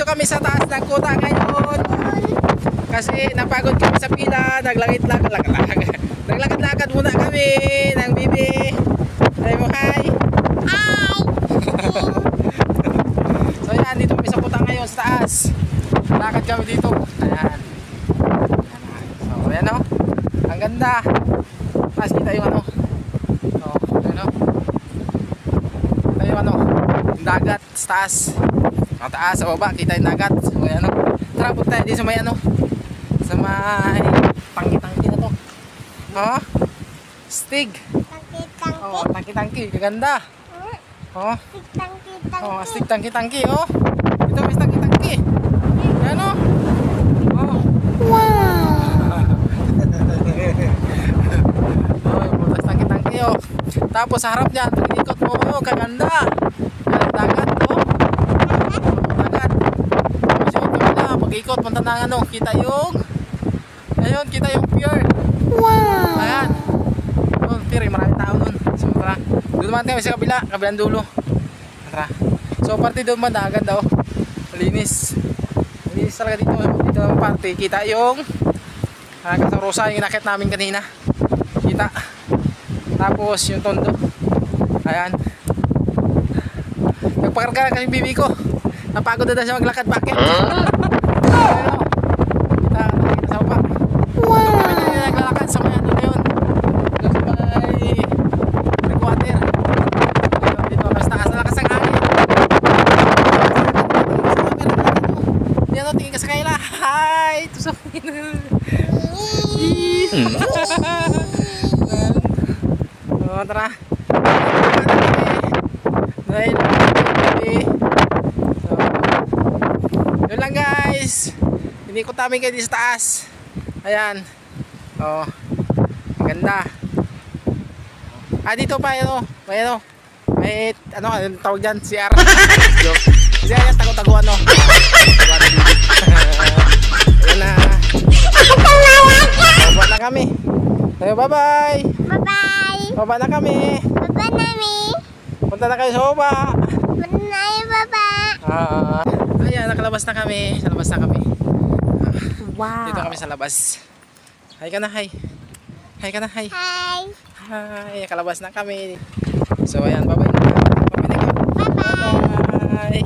Nandito kami sa taas ng kuta ngayon. Kasi napagod kami sa pila. Naglakad-lakad muna kami ng bibi. Say mo hi. Hi! So yan, dito kami sa kuta ngayon sa taas. Lakad kami dito. Ayan. So ayan o. Ang ganda. Taas kita yung ano. So ayan o. Kita yung ano. Yung dagat sa taas. Mataas sa baba. Kita yung dagat. So ayan o. Tara punta tayo dito sa may ano. Sa may tangki-tangki na to. Oh. Stig. Tangki-tangki. Oh, tangki-tangki. Kaganda. Oh. Tangki-tangki. Oh, astig tangki-tangki, oh. Ito may tangki-tangki. Yan, oh. Oh. Wow! Oh, butas tangki-tangki, oh. Tapos sa harap niyan, ikot mo, oh, kaganda. Yan, dagat, oh. Dagat. Tapos yung kabila, pag-ikot, punta na ano, kita yung, ayun, kita yung pier. Wow! Ayan. Oh, pier, maraming tao nun. So, tara. Doon naman tayo sa kabila, kabilang dulo. Tara. So, parte doon man, dagat daw. Malinis. Malinis talaga dito. Dito ang parte. Kita yung kasarosa yung inakit namin kanina. Kita. Tapos yung tondo. Ayan. Nagpakarga kasi yung bibi ko. Napagod na siya maglakad. Bakit? Ayan o. Kita sa baba. Wow! Naglalakad sa mga ano na yun. Doon sa may breakwater. Dito mas taas na lakas ang hangin. Yan o, tingin ka sa kaila. Hi! Ito sa oh, tara. Dahil so, yun lang guys. Inikot namin kayo dito sa taas. Ayan. Oh, ganda. Ah, dito pa yun o. May ano. May ano, anong tawag dyan? CR. Joke. Kasi ayan, tago-taguan o. Ayan na. Baba na kami. So, bye-bye. Bye-bye! Baba na kami. Baba nami! Punta na kayo sa baba. Manay baba! Ayan, nakalabas na kami. Sa labas na kami. Wow! Dito kami sa labas. Hi ka na, hi. Hi ka na, hi. Hi! Hi, nakalabas na kami. So, ayan, bye-bye na. Bye-bye na. Bye-bye! Bye.